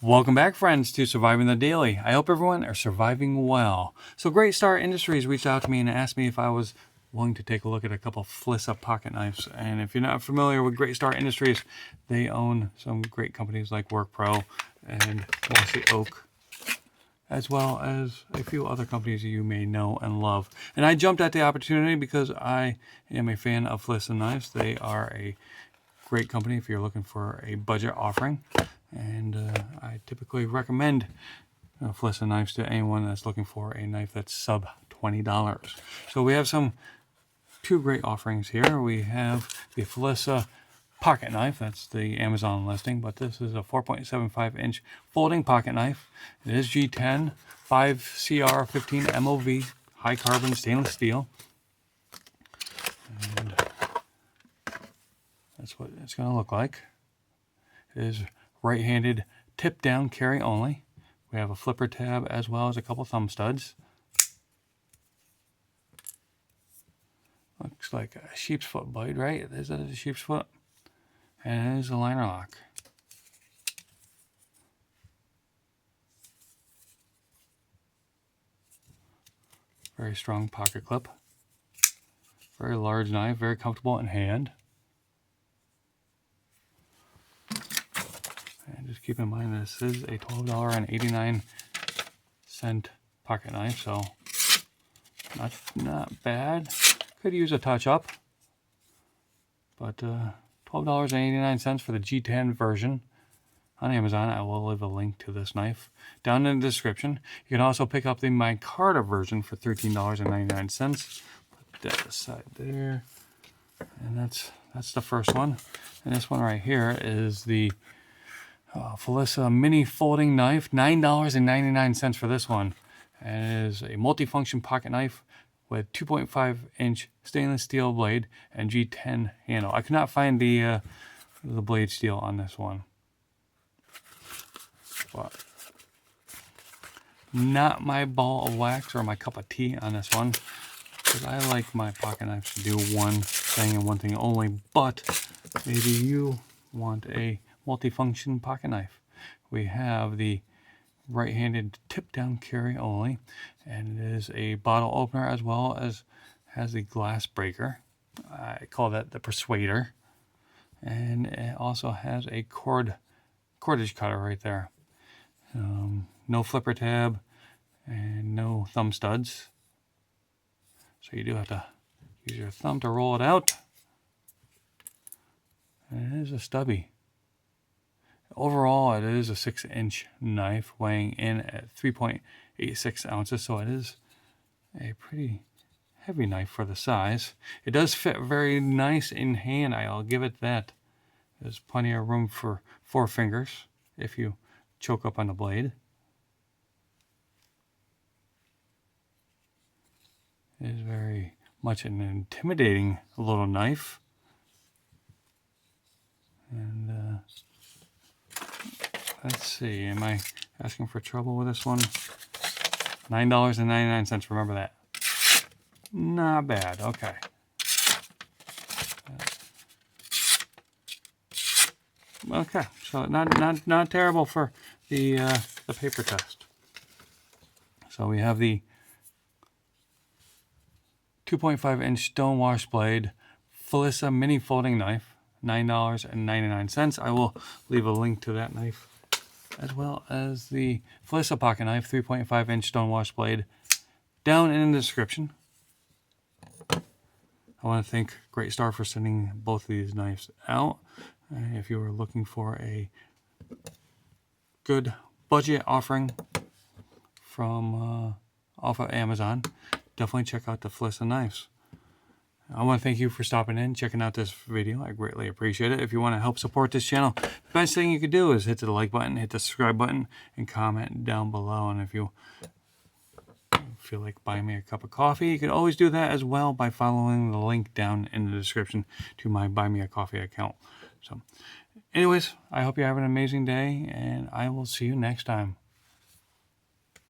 Welcome back, friends, to Surviving the Daily. I hope everyone are surviving well. So Great Star Industries reached out to me and asked me if I was willing to take a look at a couple Felissa pocket knives. And if you're not familiar with Great Star Industries, they own some great companies like WorkPro and Mossy Oak, as well as a few other companies you may know and love. And I jumped at the opportunity because I am a fan of Felissa knives. They are a great company if you're looking for a budget offering. And I typically recommend Felissa knives to anyone that's looking for a knife that's sub $20. So we have two great offerings here. We have the Felissa pocket knife. That's the Amazon listing, but this is a 4.75 inch folding pocket knife. It is G10, 5CR15 MOV, high carbon stainless steel. And that's what it's going to look like. It is right-handed tip down carry only. We have a flipper tab as well as a couple thumb studs. Looks like a sheep's foot blade, right? Is that a sheep's foot? And it is a liner lock. Very strong pocket clip. Very large knife, very comfortable in hand. And just keep in mind this is a $12.89 pocket knife, so not bad. Could use a touch up, but $12.89 for the G10 version on Amazon. I will leave a link to this knife down in the description. You can also pick up the micarta version for $13.99. Put that aside there, and that's the first one. And this one right here is the Felissa mini folding knife, $9.99 for this one. And it is a multifunction pocket knife with 2.5 inch stainless steel blade and G10 handle. I could not find the blade steel on this one, but not my ball of wax or my cup of tea on this one, because I like my pocket knives to do one thing and one thing only. But maybe you want a multifunction pocket knife. We have the right-handed tip down carry only, and it is a bottle opener as well as has a glass breaker. I call that the persuader, and it also has a cordage cutter right there. No flipper tab and no thumb studs, so you do have to use your thumb to roll it out. And it is a stubby. Overall, it is a 6-inch knife weighing in at 3.86 ounces, so it is a pretty heavy knife for the size. It does fit very nice in hand, I'll give it that. There's plenty of room for 4 fingers if you choke up on the blade. It is very much an intimidating little knife. And let's see, am I asking for trouble with this one? $9.99, remember that. Not bad, okay. Okay, so not terrible for the paper test. So we have the 2.5 inch stone wash blade Felissa mini folding knife, $9.99. I will leave a link to that knife, as well as the Felissa pocket knife 3.5 inch stone wash blade down in the description. I want to thank Great Star for sending both of these knives out. If you are looking for a good budget offering from off of Amazon, definitely check out the Felissa knives. I want to thank you for stopping in, checking out this video. I greatly appreciate it. If you want to help support this channel, the best thing you could do is hit the like button, hit the subscribe button, and comment down below. And if you feel like buying me a cup of coffee, you can always do that as well by following the link down in the description to my Buy Me a Coffee account. So anyways, I hope you have an amazing day, and I will see you next time.